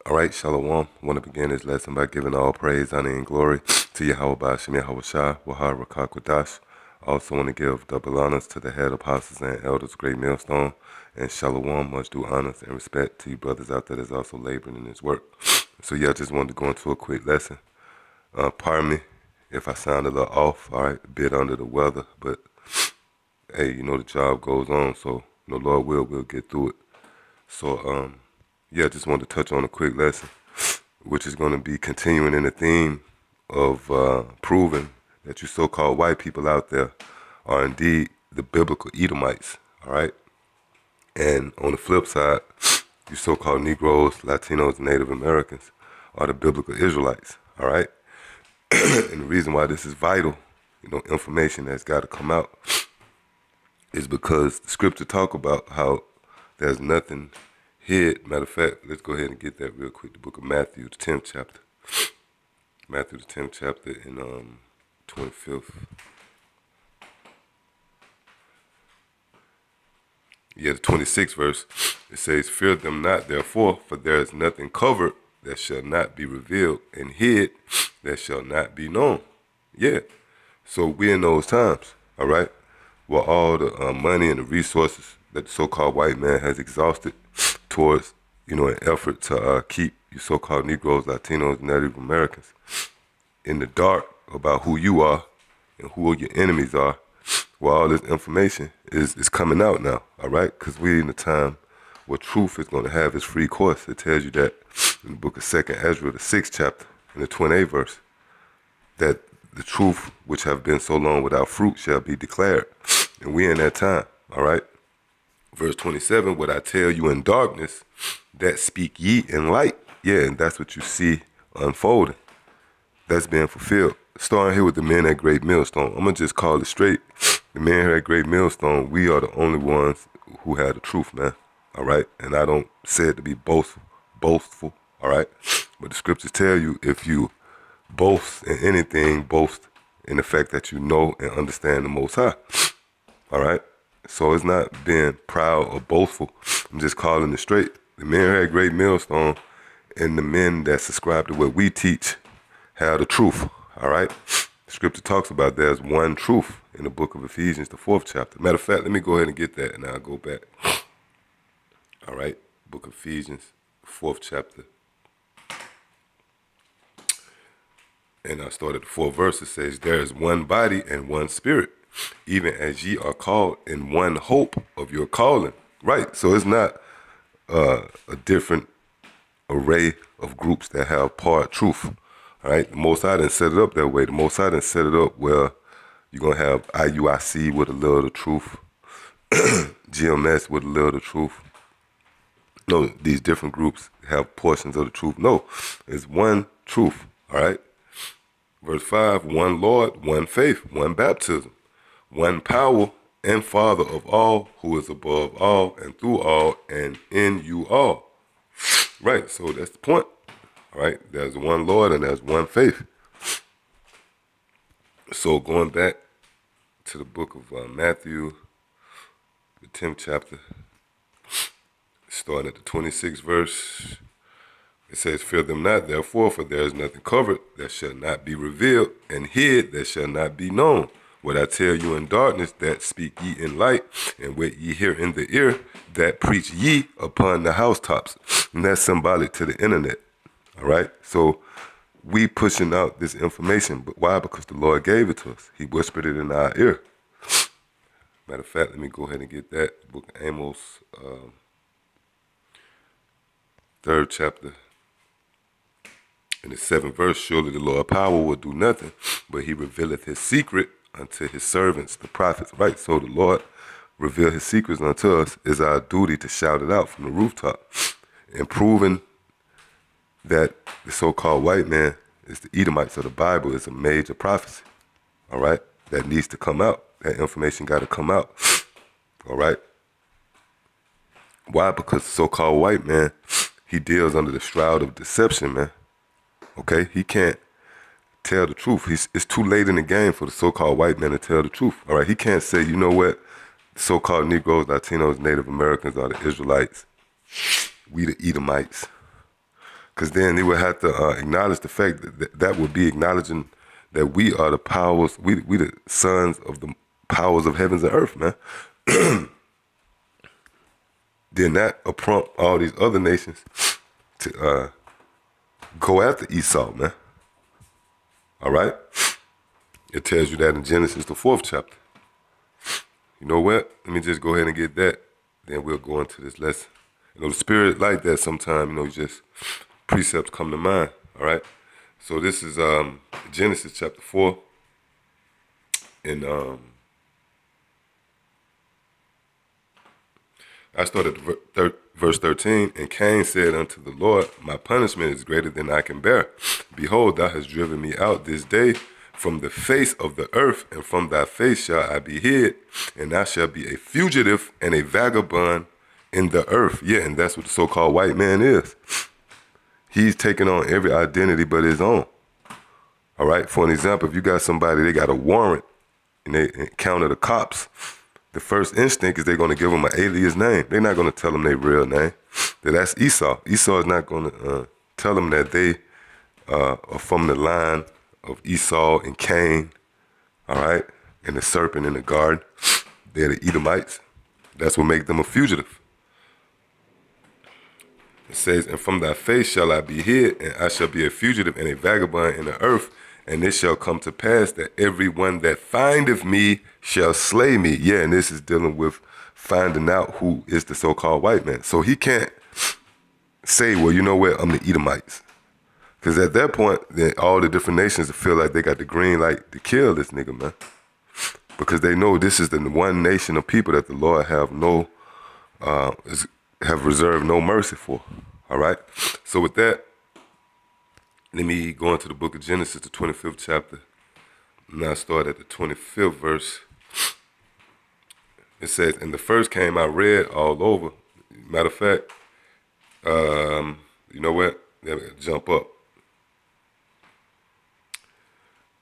All right, Shalom. I want to begin this lesson by giving all praise, honor, and glory to Yahweh Bashim Yahweh Shah, Wahar Rakakwadash. I also want to give double honors to the head apostles and elders, Great Millstone, and Shalom, much due honors and respect to you brothers out there that's also laboring in this work. So yeah, I just wanted to go into a quick lesson. Pardon me if I sound a little off, all right, a bit under the weather, but hey, you know the job goes on, so Lord we'll get through it. So yeah, I just wanted to touch on a quick lesson, which is going to be continuing in the theme of proving that you so-called white people out there are indeed the biblical Edomites, all right? And on the flip side, you so-called Negroes, Latinos, and Native Americans are the biblical Israelites, all right? And the reason why this is vital, information that's got to come out, is because the scripture talk about how there's nothing hid. Matter of fact, let's go ahead and get that real quick. The book of Matthew, the 10th chapter. Matthew, the 10th chapter, in 25th. Yeah, the 26th verse. It says, "Fear them not, therefore, for there is nothing covered that shall not be revealed, and hid that shall not be known." Yeah. So we're in those times, all right, where all the money and the resources that the so-called white man has exhausted towards, an effort to keep you so-called Negroes, Latinos, and Native Americans in the dark about who you are and who your enemies are, well, all this information is coming out now, all right? Because we're in a time where truth is going to have its free course. It tells you that in the book of 2nd Ezra, the 6th chapter, in the 28th verse, that the truth which have been so long without fruit shall be declared. And we're in that time, all right? Verse 27, "What I tell you in darkness, that speak ye in light." Yeah, and that's what you see unfolding. That's being fulfilled. Starting here with the men at Great Millstone. I'm going to just call it straight. The men here at Great Millstone, we are the only ones who have the truth, man. All right? And I don't say it to be boastful, all right? But the scriptures tell you, if you boast in anything, boast in the fact that you know and understand the Most High. All right? So it's not being proud or boastful. I'm just calling it straight. The men here at Great Millstone and the men that subscribe to what we teach have the truth. All right? The scripture talks about there's one truth in the book of Ephesians, the 4th chapter. Matter of fact, let me go ahead and get that and I'll go back. All right? Book of Ephesians, 4th chapter. And I started the 4th verse. It says, "There is one body and one spirit, even as ye are called in one hope of your calling." Right. So it's not a different array of groups that have part truth. All right. The Most High didn't set it up that way. The Most High didn't set it up where you're going to have IUIC with a little of the truth, GMS with a little of the truth. No, these different groups have portions of the truth. No, it's one truth. All right. Verse 5, "One Lord, one faith, one baptism, one power and Father of all, who is above all and through all and in you all." Right, so that's the point. All right, there's one Lord and there's one faith. So going back to the book of Matthew, the 10th chapter, starting at the 26th verse, it says, "Fear them not, therefore, for there is nothing covered that shall not be revealed, and hid that shall not be known. What I tell you in darkness, that speak ye in light, and what ye hear in the ear, that preach ye upon the housetops." And that's symbolic to the internet, all right? So we pushing out this information, but why? Because the Lord gave it to us. He whispered it in our ear. Matter of fact, let me go ahead and get that. Book of Amos, 3rd chapter. In the 7th verse, "Surely the Lord power will do nothing, but he revealeth his secret unto his servants, the prophets." Right, so the Lord reveal his secrets unto us. Is our duty to shout it out from the rooftop. And proving that the so-called white man is the Edomites of the Bible is a major prophecy, all right, that needs to come out. That information got to come out, all right? Why? Because the so-called white man, he deals under the shroud of deception, man. Okay, he can't tell the truth. It's too late in the game for the so-called white man to tell the truth. All right, he can't say, you know what, the so-called Negroes, Latinos, Native Americans are the Israelites. We the Edomites. Because then they would have to acknowledge the fact that would be acknowledging that we are the powers, we the sons of the powers of heavens and earth, man. Then that will prompt all these other nations to go after Esau, man. All right? It tells you that in Genesis, the 4th chapter. You know what? Let me just go ahead and get that. Then we'll go into this lesson. You know, the spirit like that sometimes, you know, just precepts come to mind. All right? So this is Genesis chapter 4. And I started at verse 13. And Cain said unto the Lord, my punishment is greater than I can bear. Behold, thou hast driven me out this day from the face of the earth, and from thy face shall I be hid, and I shall be a fugitive and a vagabond in the earth. Yeah, and that's what the so-called white man is. He's taking on every identity but his own. All right, for an example, if you got somebody, they got a warrant, and they encounter the cops, the first instinct is they're going to give them an alias name. They're not going to tell them their real name. That's Esau. Esau is not going to tell them that they are from the line of Esau and Cain, all right, and the serpent in the garden. They're the Edomites. That's what makes them a fugitive. It says, and from thy face shall I be hid, and I shall be a fugitive and a vagabond in the earth, and it shall come to pass that everyone that findeth me shall slay me. Yeah, and this is dealing with finding out who is the so-called white man. So he can't say, well, you know what, I'm the Edomites. Because at that point, then all the different nations feel like they got the green light to kill this nigga, man. Because they know this is the one nation of people that the Lord have reserved no mercy for. All right? So with that, let me go into the book of Genesis, the 25th chapter. And I start at the 25th verse. It says, and the first came out red all over. Matter of fact, you know what? Let me jump up.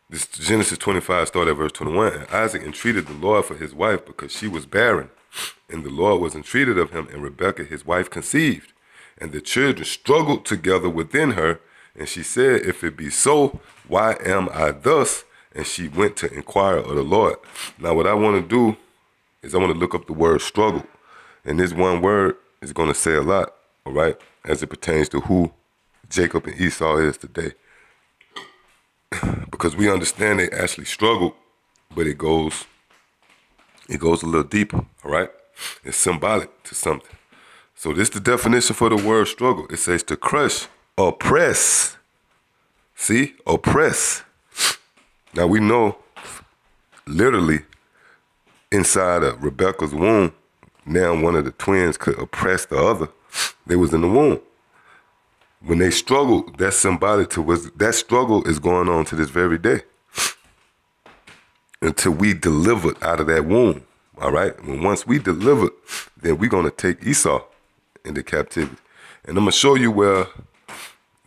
This Genesis 25 started at verse 21. And Isaac entreated the Lord for his wife because she was barren. And the Lord was entreated of him, and Rebekah his wife conceived. And the children struggled together within her. And she said, if it be so, why am I thus? And she went to inquire of the Lord. Now what I want to do is I want to look up the word struggle. And this one word is going to say a lot, all right, as it pertains to who Jacob and Esau is today. Because we understand they actually struggled, but it goes a little deeper, all right? It's symbolic to something. So this is the definition for the word struggle. It says to crush, oppress. See? Oppress. Now we know, literally, inside of Rebekah's womb, now one of the twins could oppress the other. They was in the womb. When they struggled, that's symbolic to that struggle is going on to this very day. Until we delivered out of that womb. All right? And once we delivered, then we're going to take Esau into captivity. And I'm going to show you where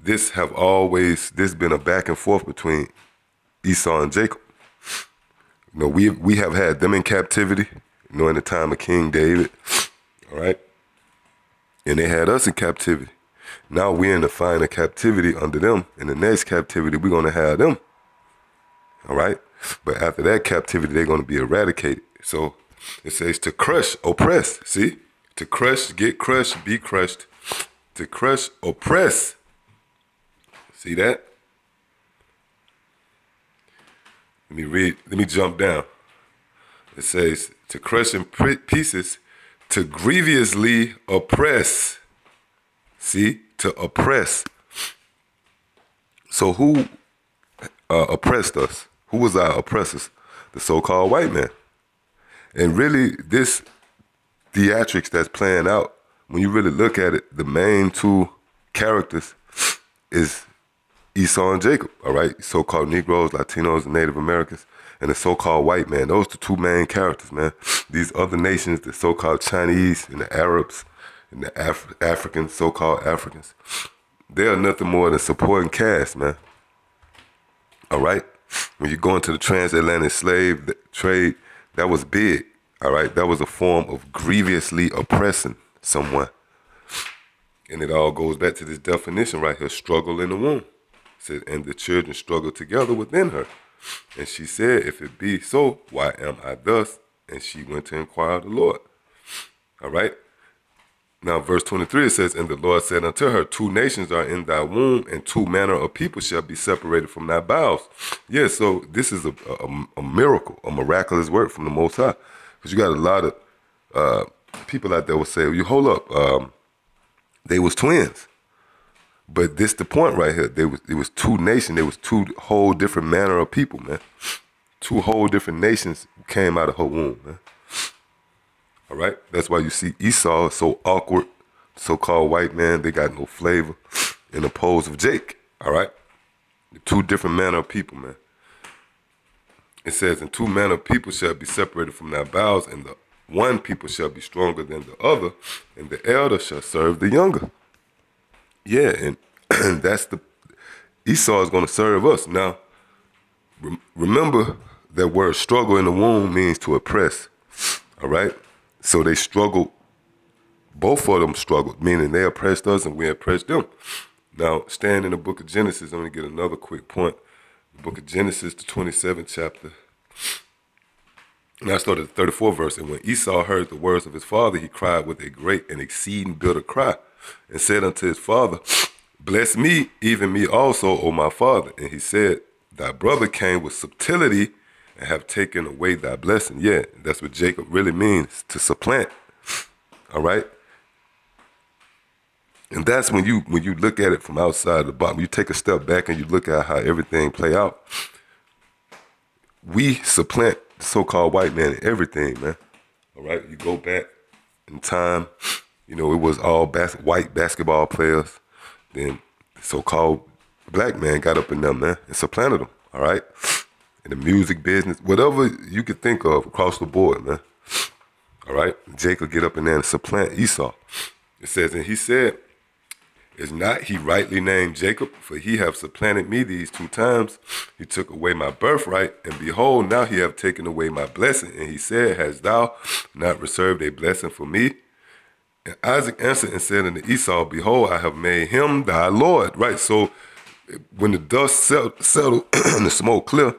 this been a back and forth between Esau and Jacob. You know, we have had them in captivity, you know, in the time of King David. All right? And they had us in captivity. Now we're in the final captivity under them. In the next captivity, we're going to have them. All right? But after that captivity, they're going to be eradicated. So it says to crush, oppress. See? To crush, get crushed, be crushed. To crush, oppress. See that? Let me read. Let me jump down. It says to crush in pieces, to grievously oppress. See? To oppress. So who oppressed us? Who was our oppressors? The so-called white man. And really, this theatrics that's playing out, when you really look at it, the main two characters is Esau and Jacob, all right? So-called Negroes, Latinos, and Native Americans, and the so-called white man. Those are the two main characters, man. These other nations, the so-called Chinese and the Arabs and the Africans, so-called Africans, they are nothing more than supporting cast, man. All right? When you go into the transatlantic slave trade, that was big, all right? That was a form of grievously oppressing someone. And it all goes back to this definition right here, struggle in the womb. It says, and the children struggle together within her. And she said, if it be so, why am I thus? And she went to inquire of the Lord. All right. Now, verse 23, it says, and the Lord said unto her, 2 nations are in thy womb, and 2 manner of people shall be separated from thy bowels. Yeah, so this is a miracle, a miraculous work from the Most High. Because you got a lot of people out there will say, well, you hold up, they was twins. But this the point right here. It was 2 nations. There was 2 whole different manner of people, man. 2 whole different nations came out of her womb, man. All right? That's why you see Esau so awkward, so-called white man. They got no flavor in the pose of Jake. All right? 2 different manner of people, man. It says, and 2 manner of people shall be separated from thy bowels, and the one people shall be stronger than the other, and the elder shall serve the younger. Yeah, and that's Esau is going to serve us. Now, remember that word struggle in the womb means to oppress. All right? So they struggled, both of them struggled, meaning they oppressed us and we oppressed them. Now, staying in the book of Genesis, I'm going to get another quick point. The book of Genesis, the 27th chapter. And I started at the 34th verse. And when Esau heard the words of his father, he cried with a great and exceeding bitter cry, and said unto his father, bless me, even me also, O my father. And he said, thy brother came with subtlety, and have taken away thy blessing. Yeah, that's what Jacob really means, to supplant. All right? And that's when you look at it from outside the box, you take a step back and you look at how everything play out. We supplant the so-called white man in everything, man. All right? You go back in time, you know, it was all white basketball players. Then the so-called black man got up in them, man, and supplanted them. All right? In the music business, whatever you could think of across the board, man. All right? Jacob get up in there and supplant Esau. It says, and he said, is not he rightly named Jacob? For he have supplanted me these 2 times. He took away my birthright, and behold, now he have taken away my blessing. And he said, hast thou not reserved a blessing for me? And Isaac answered and said unto Esau, behold, I have made him thy Lord. Right, so when the dust settled and the smoke clear,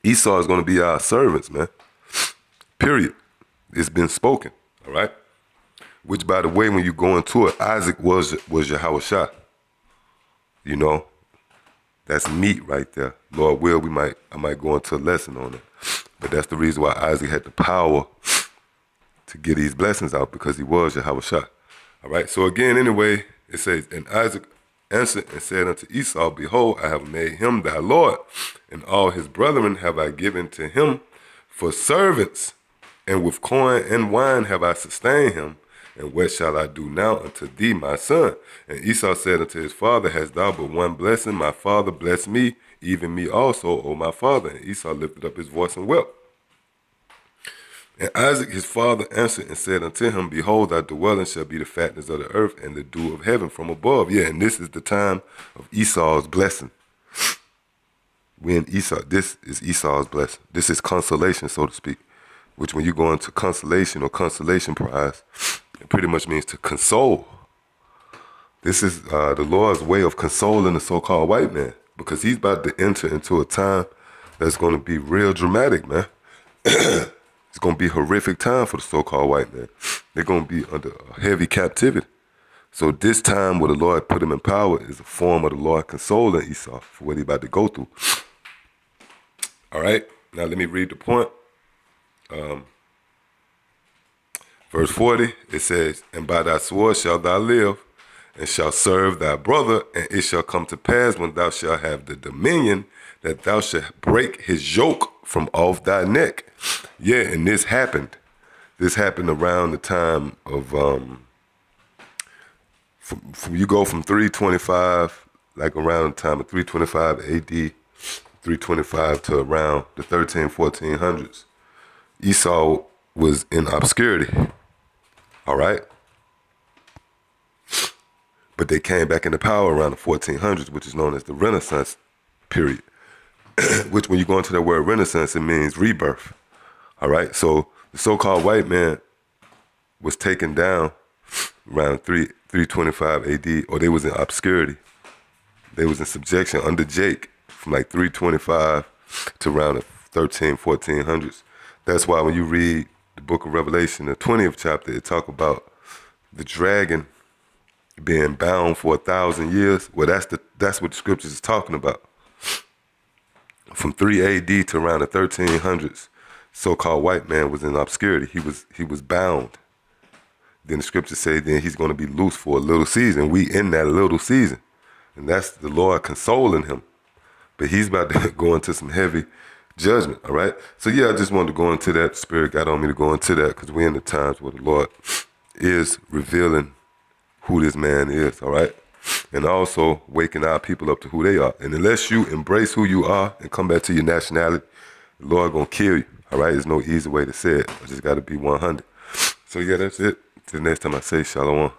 Esau is going to be our servants, man. Period. It's been spoken, all right? Which, by the way, when you go into it, Isaac was Yahushua. You know, that's meat right there. Lord will, I might go into a lesson on it. But that's the reason why Isaac had the power to get these blessings out, because he was Yahushua. All right, so again, anyway, it says, and Isaac answered and said unto Esau, behold, I have made him thy Lord, and all his brethren have I given to him for servants, and with corn and wine have I sustained him. And what shall I do now unto thee, my son? And Esau said unto his father, hast thou but one blessing? My father bless me, even me also, O my father. And Esau lifted up his voice and wept. And Isaac his father answered and said unto him, behold, thy dwelling shall be the fatness of the earth and the dew of heaven from above. Yeah, and this is the time of Esau's blessing. This is Esau's blessing. This is consolation, so to speak. Which when you go into consolation or consolation prize, it pretty much means to console. This is the Lord's way of consoling the so-called white man, because he's about to enter into a time that's going to be real dramatic, man. It's going to be a horrific time for the so-called white man. They're going to be under a heavy captivity. So this time where the Lord put him in power is a form of the Lord consoling Esau for what he's about to go through. All right, now let me read the point. Verse 40, it says, and by thy sword shalt thou live, and shalt serve thy brother, and it shall come to pass when thou shalt have the dominion, that thou shalt break his yoke from off thy neck. Yeah, and this happened. This happened around the time of, you go from 325, like around the time of 325 AD, 325 to around the 1400s. Esau was in obscurity, all right? But they came back into power around the 1400s, which is known as the Renaissance period. Which, when you go into that word Renaissance, it means rebirth, all right? So the so-called white man was taken down around 325 AD, or they was in obscurity. They was in subjection under Jake from like 325 to around the 1400s. That's why when you read the book of Revelation, the 20th chapter, it talk about the dragon being bound for 1,000 years. Well, that's what the scriptures is talking about. From 3 AD to around the 1300s, so-called white man was in obscurity. He was bound. Then the scriptures say then he's going to be loose for a little season. We in that little season. And that's the Lord consoling him. But he's about to go into some heavy judgment, all right? So yeah, I just wanted to go into that. The Spirit got on me to go into that because we're in the times where the Lord is revealing who this man is, all right? And also waking our people up to who they are. And unless you embrace who you are and come back to your nationality, the Lord gonna kill you, all right? There's no easy way to say it. I just gotta be 100. So yeah, that's it. Till next time I say shalom.